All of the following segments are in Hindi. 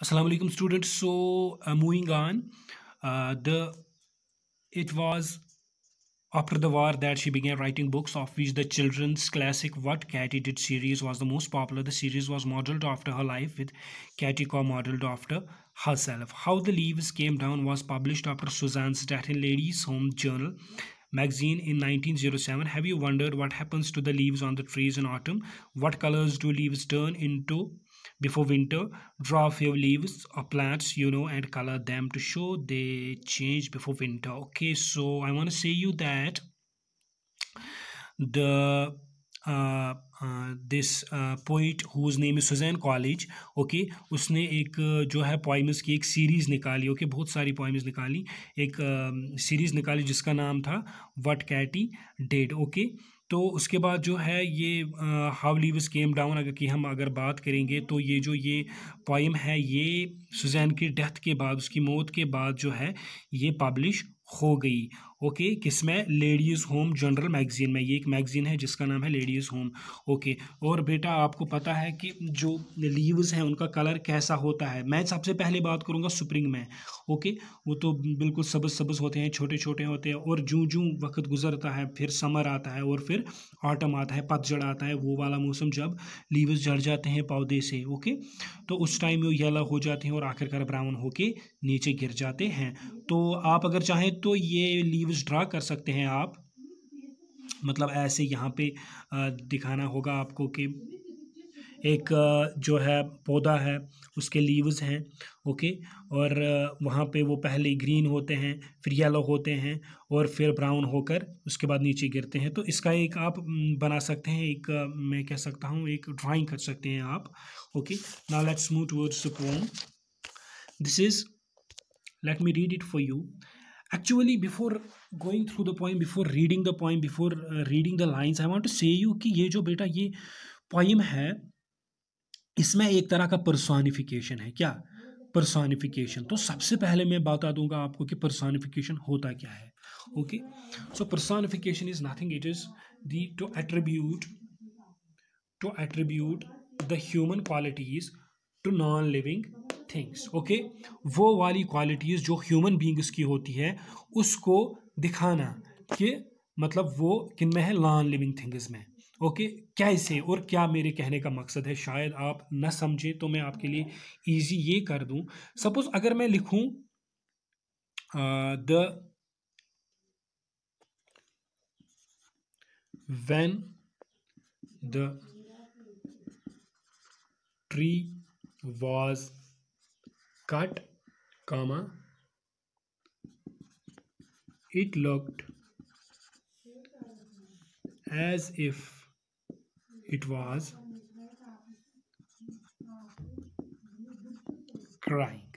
Assalamu alaikum students. So moving on, the it was after the war that she began writing books, of which the children's classic What Katy Did series was the most popular. The series was modeled after her life, with Katy modeled after herself. How the Leaves Came Down was published after Suzanne's death in Ladies' Home Journal magazine in 1907. Have you wondered what happens to the leaves on the trees in autumn? What colors do leaves turn into before winter? Draw a few leaves of plants and color them to show they change before winter. Okay, so I want to say you that the this poet whose name is Suzanne College, okay उसने एक जो है पोइम्स की एक सीरीज़ निकाली. ओके बहुत सारी पोइम्स निकाली, एक सीरीज़ निकाली जिसका नाम था व्हाट कैटी डिड. ओके तो उसके बाद जो है ये हाउ लीव्स केम डाउन हम अगर बात करेंगे तो ये पोइम है ये सुजैन की डेथ के बाद, उसकी मौत के बाद जो है ये पब्लिश हो गई. ओके किसमें? लेडीज़ होम जनरल मैगजीन में. ये एक मैगजीन है जिसका नाम है लेडीज़ होम. ओके और बेटा आपको पता है कि जो लीव्स हैं उनका कलर कैसा होता है. मैं सबसे पहले बात करूँगा स्प्रिंग में. ओके वो तो बिल्कुल सब्ज सब्ज होते हैं, छोटे छोटे होते हैं, और जूं जूं वक्त गुजरता है फिर समर आता है और फिर ऑटम आता है, पतझड़ आता है, वो वाला मौसम जब लीव्स झड़ जाते हैं पौधे से. ओके तो उस टाइम वो येलो हो जाते हैं और आखिरकार ब्राउन होके नीचे गिर जाते हैं. तो आप अगर चाहें तो ये लीव्स ड्रा कर सकते हैं आप, मतलब ऐसे यहाँ पे दिखाना होगा आपको कि एक जो है पौधा है उसके लीव्स हैं. ओके और वहाँ पे वो पहले ग्रीन होते हैं, फिर येलो होते हैं और फिर ब्राउन होकर उसके बाद नीचे गिरते हैं. तो इसका एक आप बना सकते हैं, एक मैं कह सकता हूँ एक ड्राइंग कर सकते हैं आप. Okay now let's move towards the poem. This is, let me read it for you. Actually before going through the poem, before reading the poem, before reading the lines, I want to say you कि ये जो बेटा ये poem है इसमें एक तरह का पर्सोनिफिकेशन है. क्या पर्सोनिफिकेशन? तो सबसे पहले मैं बता दूंगा आपको कि पर्सोनिफिकेशन होता क्या है. Okay so personification is nothing, it is the to attribute the human qualities to non living things. Okay वो वाली क्वालिटीज़ जो ह्यूमन बींग्स की होती है उसको दिखाना कि मतलब वो किन में है, नॉन लिविंग थिंग्स में. ओके कैसे और क्या मेरे कहने का मकसद है, शायद आप न समझे तो मैं आपके लिए इजी ये कर दूं. सपोज अगर मैं लिखूं when the tree was cut, comma, it looked as if it was crying.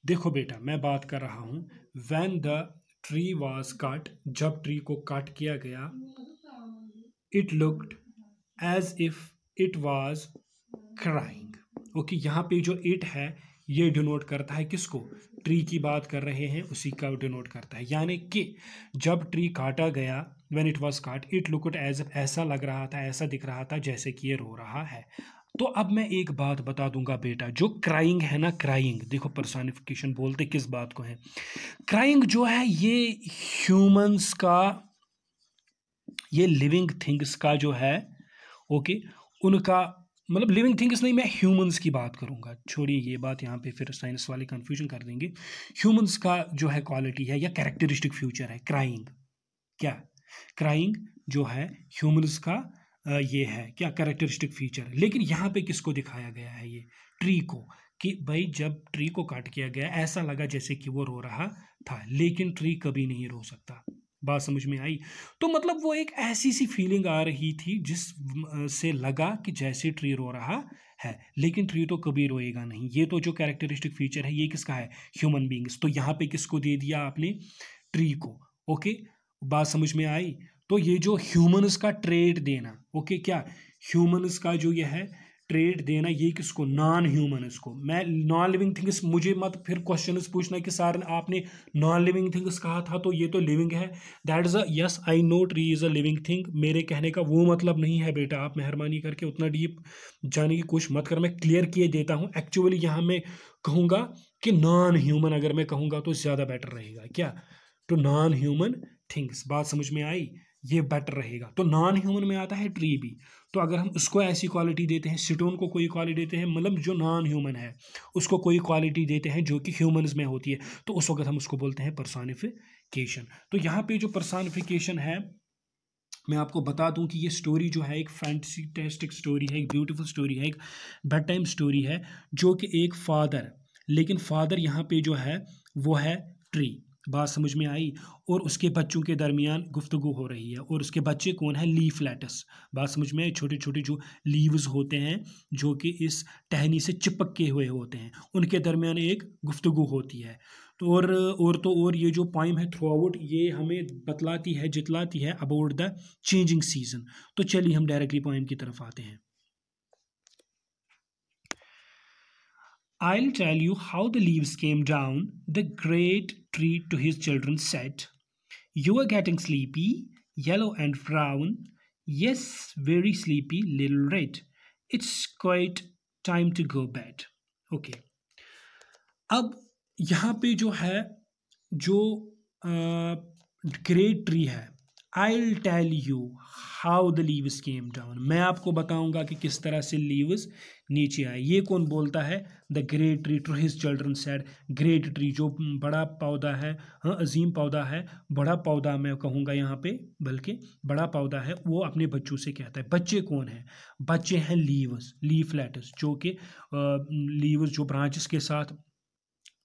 देखो बेटा मैं बात कर रहा हूं when the tree was cut, जब ट्री को कट किया गया, it looked as if it was crying. Okay यहाँ पे जो it है ये डिनोट करता है किसको? ट्री की बात कर रहे हैं उसी का डिनोट करता है. यानी कि जब ट्री काटा गया, when it was cut, it looked as if, ऐसा लग रहा था, ऐसा दिख रहा था जैसे कि ये रो रहा है. तो अब मैं एक बात बता दूंगा बेटा, जो क्राइंग है ना, क्राइंग देखो पर्सोनिफिकेशन बोलते किस बात को है. क्राइंग जो है ये ह्यूमंस का, ये लिविंग थिंग्स का जो है, ओके उनका मतलब लिविंग थिंग्स नहीं, मैं ह्यूमंस की बात करूंगा. छोड़िए ये बात, यहाँ पे फिर साइंस वाले कंफ्यूजन कर देंगे. ह्यूमंस का जो है क्वालिटी है या कैरेक्टरिस्टिक फ्यूचर है क्राइंग. क्या क्राइंग जो है ह्यूमंस का ये है क्या कैरेक्टरिस्टिक फीचर. लेकिन यहाँ पे किसको दिखाया गया है? ये ट्री को, कि भाई जब ट्री को काट किया गया ऐसा लगा जैसे कि वो रो रहा था, लेकिन ट्री कभी नहीं रो सकता. बात समझ में आई? तो मतलब वो एक ऐसी सी फीलिंग आ रही थी जिस से लगा कि जैसे ट्री रो रहा है, लेकिन ट्री तो कभी रोएगा नहीं. ये तो जो कैरेक्टरिस्टिक फीचर है ये किसका है? Human beings. तो यहाँ पे किसको दे दिया आपने? ट्री को. ओके बात समझ में आई? तो ये जो ह्यूमन्स का ट्रेड देना, ओके क्या ह्यूमन्स का जो ये है ट्रेड देना, ये किसको, नॉन ह्यूमन इसको। मैं नॉन लिविंग थिंग्स, मुझे मत फिर क्वेश्चन पूछना कि सर आपने नॉन लिविंग थिंग्स कहा था तो ये तो लिविंग है। That is a, yes I know tree is a living thing, मेरे कहने का वो मतलब नहीं है बेटा। आप मेहरबानी करके उतना डीप जाने की कोशिश मत कर, मैं क्लियर किए देता हूँ। एक्चुअली यहाँ मैं कहूँगा कि नॉन ह्यूमन, अगर मैं कहूँगा तो ज़्यादा बेटर रहेगा। क्या, तो नॉन ह्यूमन थिंग्स, बात समझ में आई, ये बेटर रहेगा। तो नॉन ह्यूमन में आता है ट्री भी। तो अगर हम उसको ऐसी क्वालिटी देते हैं, स्टोन को कोई क्वालिटी देते हैं, मतलब जो नॉन ह्यूमन है उसको कोई क्वालिटी देते हैं जो कि ह्यूमंस में होती है, तो उस वक्त हम उसको बोलते हैं पर्सोनिफिकेशन। तो यहाँ पे जो पर्सोनिफिकेशन है, मैं आपको बता दूं कि ये स्टोरी जो है एक फैंटेस्टिक स्टोरी है, एक ब्यूटीफुल स्टोरी है, एक बेड टाइम स्टोरी है, जो कि एक फादर, लेकिन फादर यहाँ पे जो है वो है ट्री, बात समझ में आई, और उसके बच्चों के दरमियान गुफ्तगू हो रही है, और उसके बच्चे कौन है, लीफ लेटस, बात समझ में आई, छोटे छोटे जो लीव्स होते हैं जो कि इस टहनी से चिपक के हुए होते हैं, उनके दरमियान एक गुफ्तगू होती है। तो और ये जो पॉइम है थ्रू आउट ये हमें बतलाती है, जितलाती है अबाउट द चेंजिंग सीजन। तो चलिए हम डायरेक्टली पॉइम की तरफ आते हैं। I'll tell you how the leaves came down. The great tree to his children said, "You are getting sleepy, yellow and brown. Yes, very sleepy, little red. It's quite time to go bed." Okay. अब यहाँ पे जो है, जो ग्रेट ट्री है, I tell you how the leaves came down, मैं आपको बताऊंगा कि किस तरह से लीव्स नीचे आए। ये कौन बोलता है, the great tree to his children said, great tree जो बड़ा पौधा है, हाँ अजीम पौधा है, बड़ा पौधा मैं कहूँगा यहाँ पे, बल्कि बड़ा पौधा है, वो अपने बच्चों से कहता है। बच्चे कौन है, बच्चे हैं लीव्स, लीफ लेटस, जो कि लीव्स जो ब्रांचेस के साथ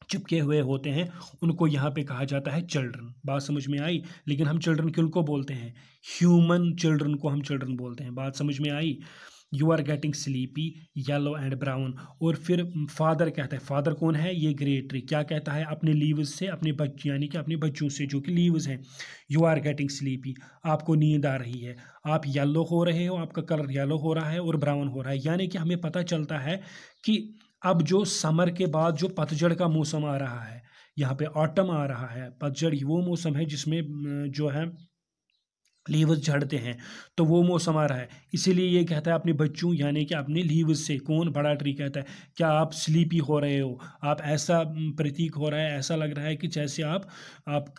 चिपके हुए होते हैं, उनको यहाँ पे कहा जाता है चिल्ड्रन, बात समझ में आई। लेकिन हम चिल्ड्रन किनको बोलते हैं, ह्यूमन चिल्ड्रन को हम चिल्ड्रन बोलते हैं, बात समझ में आई। You are getting sleepy, yellow and brown, और फिर फादर कहता है, फादर कौन है, ये ग्रेट ट्री, क्या कहता है अपने लीव्स से, अपने बच्चे यानी कि अपने बच्चों से जो कि लीव्स हैं, यू आर गेटिंग स्लीपी, आपको नींद आ रही है, आप येलो हो रहे हो, आपका कलर येलो हो रहा है और ब्राउन हो रहा है। यानी कि हमें पता चलता है कि अब जो समर के बाद जो पतझड़ का मौसम आ रहा है, यहाँ पे ऑटम आ रहा है, पतझड़ वो मौसम है जिसमें जो है लीव्स झड़ते हैं, तो वो मौसम आ रहा है। इसीलिए ये कहता है अपने बच्चों यानी कि अपने लीव्स से, कौन, बड़ा ट्री कहता है, क्या आप स्लीपी हो रहे हो, आप ऐसा प्रतीक हो रहा है, ऐसा लग रहा है कि जैसे आप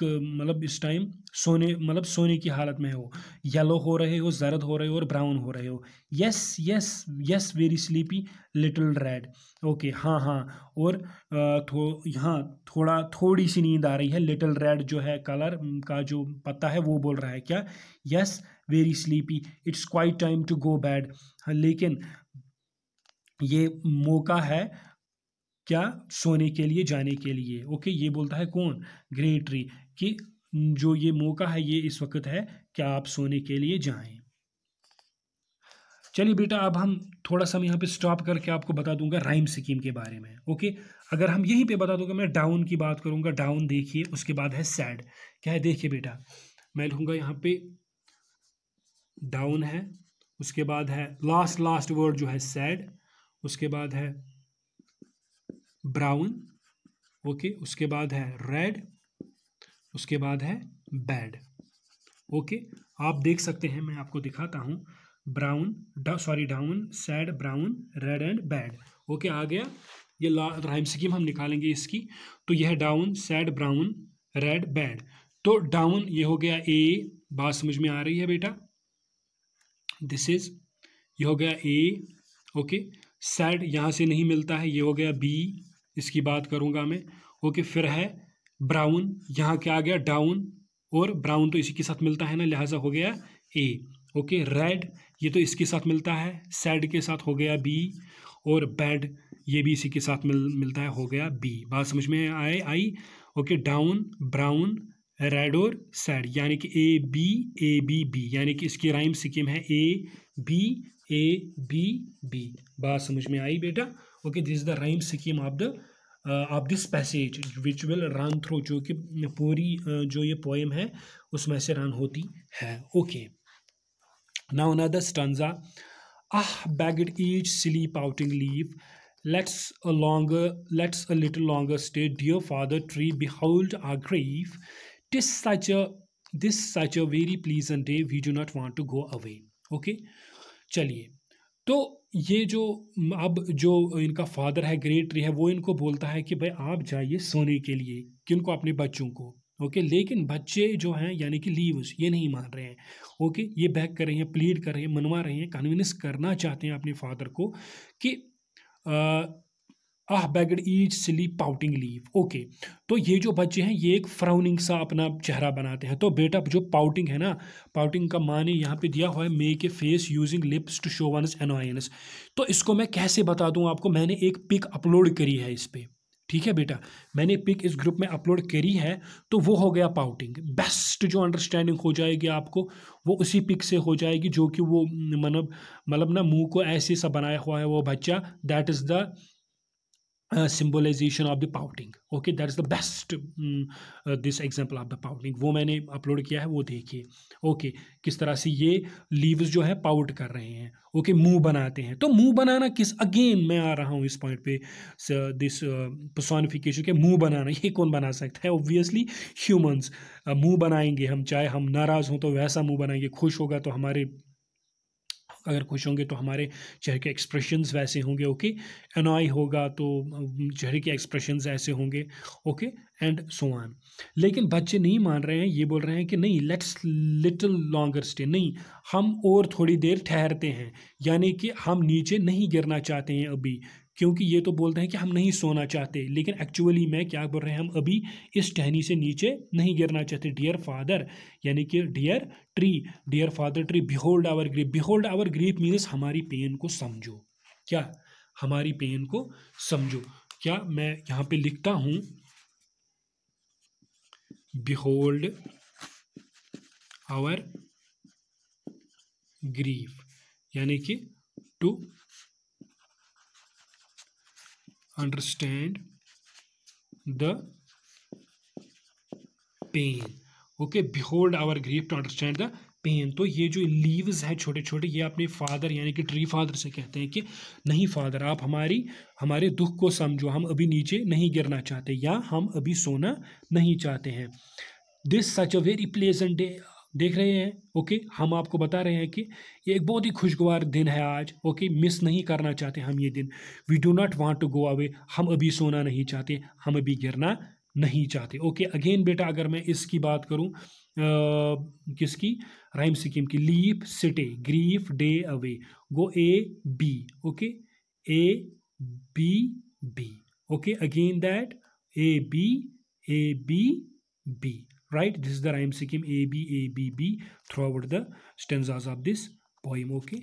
मतलब इस टाइम सोने, मतलब सोने की हालत में हो, येलो हो रहे हो, जर्द हो रहे हो और ब्राउन हो रहे हो। Yes yes yes very sleepy little red, okay, हाँ हाँ, और यहाँ थोड़ी सी नींद आ रही है, लिटिल रेड जो है कलर का जो पत्ता है वो बोल रहा है क्या, yes very sleepy, it's quite time to go bed, लेकिन ये मौका है क्या, सोने के लिए, जाने के लिए। ओके, ये बोलता है कौन, ग्रेट ट्री, कि जो ये मौका है ये इस वक्त है क्या आप सोने के लिए जाएं। चलिए बेटा, अब हम थोड़ा सा यहाँ पे स्टॉप करके आपको बता दूंगा राइम स्कीम के बारे में। ओके, अगर हम यहीं पे बता दूंगा, मैं डाउन की बात करूंगा, डाउन देखिए, उसके बाद है सैड, क्या है देखिए बेटा, मैं लिखूंगा यहाँ पे डाउन है, उसके बाद है लास्ट वर्ड जो है सैड, उसके बाद है ब्राउन, ओके, उसके बाद है रेड, उसके बाद है बैड। ओके, आप देख सकते हैं, मैं आपको दिखाता हूँ, brown, down, sad, brown, red and bad. Okay, आ गया, ये राइम स्कीम हम निकालेंगे इसकी। तो यह है down, sad, brown, red, bad. तो डाउन ये हो गया ए, बात समझ में आ रही है बेटा, दिस इज, ये हो गया ए, ओके। सैड यहाँ से नहीं मिलता है, ये हो गया बी, इसकी बात करूँगा मैं। ओके, फिर है ब्राउन, यहाँ क्या आ गया डाउन, और ब्राउन तो इसी के साथ मिलता है ना, लिहाजा हो गया ए। ओके, रेड ये तो इसके साथ मिलता है, सैड के साथ हो गया बी, और बैड ये भी इसी के साथ मिलता है, हो गया बी। बात समझ में आई। ओके, डाउन, ब्राउन, रेड और सैड, यानी कि ए बी बी, यानी कि इसकी राइम स्कीम है ए बी बी। बात समझ में आई बेटा। Okay, this is the rhyme scheme of this passage which will run through, जो कि पूरी जो ये पोएम है उसमें से रन होती है। Okay, now another stanza, Ah, begged each silly pouting leaf, let's a little longer stay, dear father tree, behold our grief. Tis such a this such a very pleasant day, we do not want to go away. Okay, चलिए। तो ये जो अब जो इनका फादर है ग्रेट ट्री है, वो इनको बोलता है कि भाई आप जाइए सोने के लिए, किनको, अपने बच्चों को। ओके, लेकिन बच्चे जो हैं यानी कि लीव्स, ये नहीं मान रहे हैं। ओके, ये बैक कर रहे हैं, प्लीड कर रहे हैं, मनवा रहे हैं, कन्विंस करना चाहते हैं अपने फादर को कि आह बेगड ईच सिली पाउटिंग लीव। ओके, तो ये जो बच्चे हैं ये एक फ्राउनिंग सा अपना चेहरा बनाते हैं। तो बेटा जो पाउटिंग है ना, पाउटिंग का माने यहाँ पे दिया हुआ है make a face using lips to show one's annoyance. तो इसको मैं कैसे बता दूँ आपको, मैंने एक पिक अपलोड करी है इस पर। ठीक है बेटा, मैंने पिक इस ग्रुप में अपलोड करी है, तो वो हो गया पाउटिंग। बेस्ट जो अंडरस्टैंडिंग हो जाएगी आपको वो उसी पिक से हो जाएगी, जो कि वो मतलब ना मुंह को ऐसे सा बनाया हुआ है वो बच्चा, that is the symbolization of the pouting. Okay, that is the best this example of the pouting, वो मैंने अपलोड किया है, वो देखिए। ओके, किस तरह से ये लीव्स जो है पाउट कर रहे हैं। ओके, मुंह बनाते हैं। तो मुंह बनाना किस, अगेन मैं आ रहा हूँ इस पॉइंट पे, दिस पर्सोनिफिकेशन के मुंह बनाना, ये कौन बना सकता है? ऑब्वियसली ह्यूमंस मुंह बनाएंगे हम, चाहे हम नाराज़ हों तो वैसा मुंह बनाएंगे, खुश होगा तो हमारे, अगर खुश होंगे तो हमारे चेहरे के एक्सप्रेशंस वैसे होंगे। ओके, एनॉय होगा तो चेहरे के एक्सप्रेशंस ऐसे होंगे। Okay, and so on. लेकिन बच्चे नहीं मान रहे हैं, ये बोल रहे हैं कि नहीं, लेट्स लिटिल लॉन्गर स्टे, नहीं हम और थोड़ी देर ठहरते हैं, यानी कि हम नीचे नहीं गिरना चाहते हैं अभी, क्योंकि ये तो बोलते हैं कि हम नहीं सोना चाहते, लेकिन एक्चुअली में क्या बोल रहे हैं, हम अभी इस टहनी से नीचे नहीं गिरना चाहते। डियर फादर यानी कि dear tree, dear father tree, behold our grief. Behold our grief means हमारी पेन को समझो। क्या? हमारी पेन को समझो। क्या मैं यहाँ पे लिखता हूँ, बिहोल्ड आवर ग्रीफ, यानी कि to understand the pain. Okay, behold our grief to understand the pain. तो ये जो लीव्स है छोटे छोटे, ये अपने फादर यानी कि ट्री फादर से कहते हैं कि नहीं फादर, आप हमारे दुख को समझो, हम अभी नीचे नहीं गिरना चाहते, या हम अभी सोना नहीं चाहते हैं। This such a very pleasant day, देख रहे हैं। ओके, हम आपको बता रहे हैं कि ये एक बहुत ही खुशगवार दिन है आज। ओके, मिस नहीं करना चाहते हम ये दिन। We do not want to go away, हम अभी सोना नहीं चाहते, हम अभी गिरना नहीं चाहते। ओके, अगेन बेटा अगर मैं इसकी बात करूं, किसकी, राइम स्कीम की, लीप सिटे grief day away, go A B. Okay, A B B. Okay, again that A B B. Right, this is the rhyme scheme A B A B B throughout the stanzas of this poem. Okay.